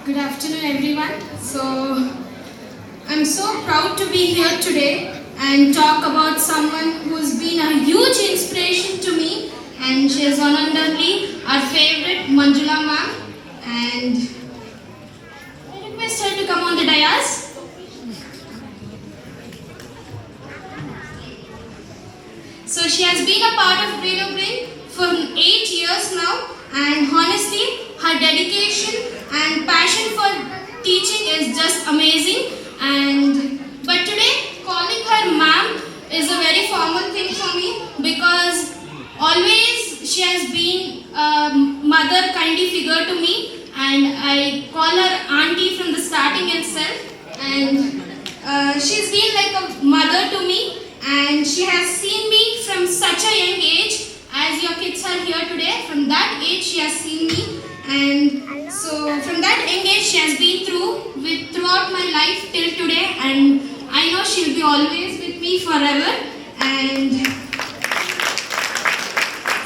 Good afternoon, everyone. I'm so proud to be here today and talk about someone who's been a huge inspiration to me, and she is one and only our favorite Manjula ma'am. And I request her to come on the dais. So she has been a part of Brain Brain for 8 years now, and honestly, her dedication and passion for teaching is just amazing. But today, calling her ma'am is a very formal thing for me because always she has been a mother kindly figure to me, and I call her auntie from the starting itself. And she's been like a mother to me, and she has seen me from such a young age. As your kids are here today, from that age she has seen me, and so from that young age she has been throughout my life till today, and I know she'll be always with me forever. And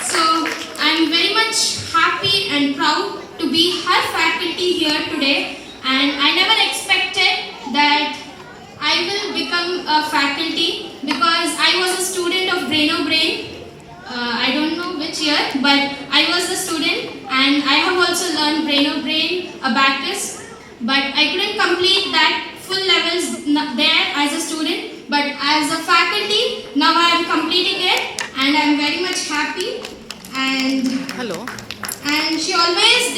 so I'm very much happy and proud to be her faculty here today, and I never expected that I will become a faculty because I was a student of Braino Brain. I don't know which year, but I was a student, and I have also learned Braino Brain, Abacus, but I couldn't complete that full levels there as a student. But as a faculty, now I am completing it, and I am very much happy. And Hello. And she always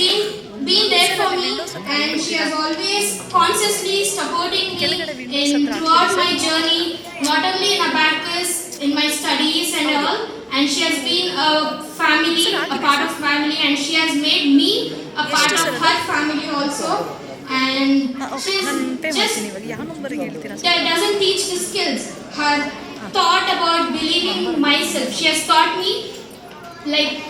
been there for me, and she has always consciously supporting me in throughout my journey, not only in Abacus, in my studies and all. And she has been a family, a part of family, and she has made me a part of her family also. And she's just doesn't teach the skills. Her thought about believing myself. She has taught me like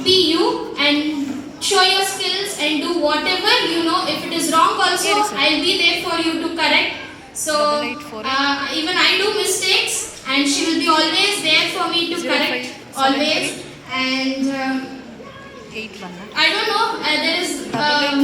be you and show your skills and do whatever you know. If it is wrong also, I'll be there for you to correct. So even I do mistakes, and she will be always there for me to correct always. And I don't know, there is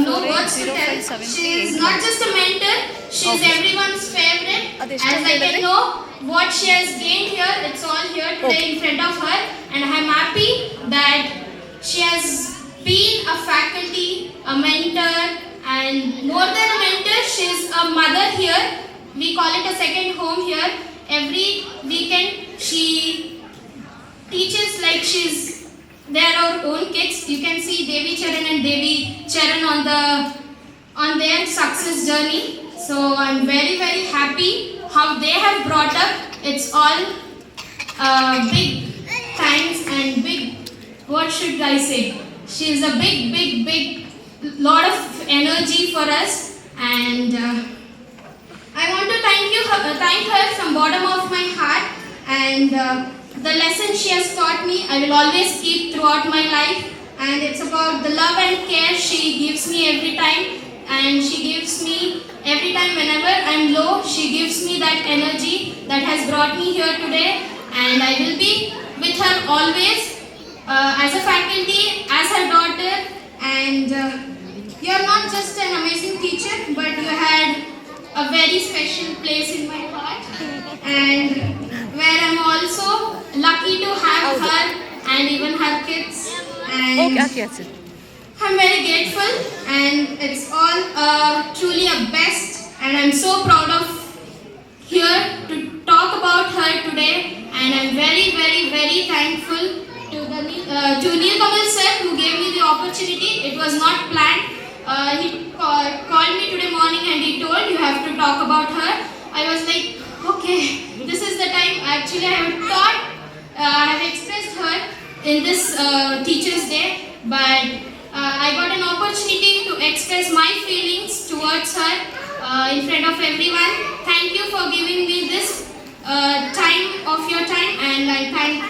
no words to tell. She is not just a mentor, she is everyone's favorite. As I can know what she has gained here, it's all here today in front of her, and I am happy that she has been a faculty, a mentor, and more than a mentor, she is a mother here. We call it a second home here. Every weekend she teaches like they are our own kids. You can see Devi Charan and Devi Charan on their success journey. So I'm very happy how they have brought up. It's all big thanks and big, what should I say? She is a big lot of energy for us, and I want to thank her from bottom of my heart. And the lesson she has taught me, I will always keep throughout my life. And it's about the love and care she gives me every time. And she gives me every time whenever I'm low, she gives me that energy that has brought me here today. And I will be with her always as a faculty, as her daughter. And you are not just an amazing teacher, but you had a very special place in my heart, and where I'm also lucky to have her and even her kids. And I'm very grateful, and it's all truly a best, and I'm so proud of here to talk about her today. And I'm very thankful to Neelkamal sir, who gave me the opportunity. It was not planned. He called me today morning and he told you have to talk about her. I was like, okay, this is the time. Actually, I have expressed her in this Teachers' Day, but I got an opportunity to express my feelings towards her in front of everyone. Thank you for giving me this time of your time, and I thank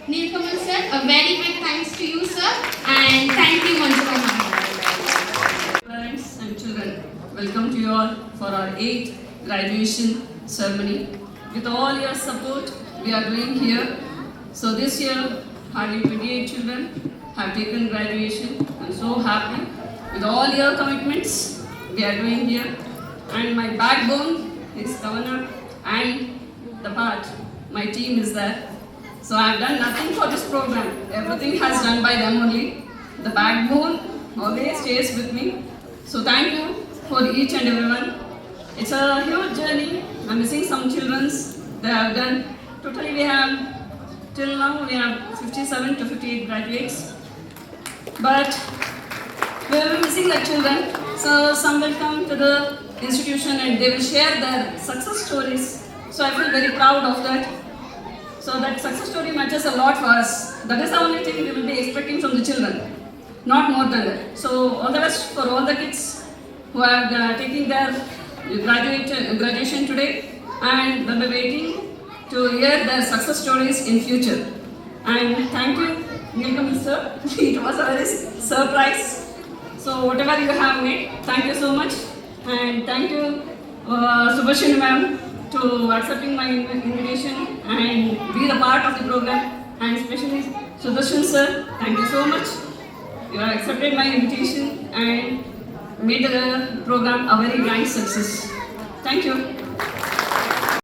Neelkamal sir. A very big thanks to you, sir, and thank you, Manjula ma'am. Parents and children, welcome to you all for our 8th graduation ceremony. With all your support, we are doing here. So this year, hardly 28 children have taken graduation. I'm so happy. With all your commitments, we are doing here. And my backbone is Governor and the part, my team is there. So I have done nothing for this program. Everything has done by them only. The backbone always stays with me. So thank you for each and everyone. It's a huge journey. I'm missing some childrens. They have done. Totally we have, till now we have 57 to 58 graduates. But we will be missing the children. So some will come to the institution and they will share their success stories. So I feel very proud of that. So that success story matters a lot for us. That is the only thing we will be expecting from the children. Not more than that. So all the best for all the kids who are taking their graduation today and will be waiting to hear their success stories in future. And thank you, Nilkamal sir. It was a very surprise. So whatever you have made, thank you so much. And thank you, Subhashini ma'am, to accepting my invitation and be the part of the program. And especially Subhashini sir, thank you so much. You have accepted my invitation and made the program a very grand success. Thank you.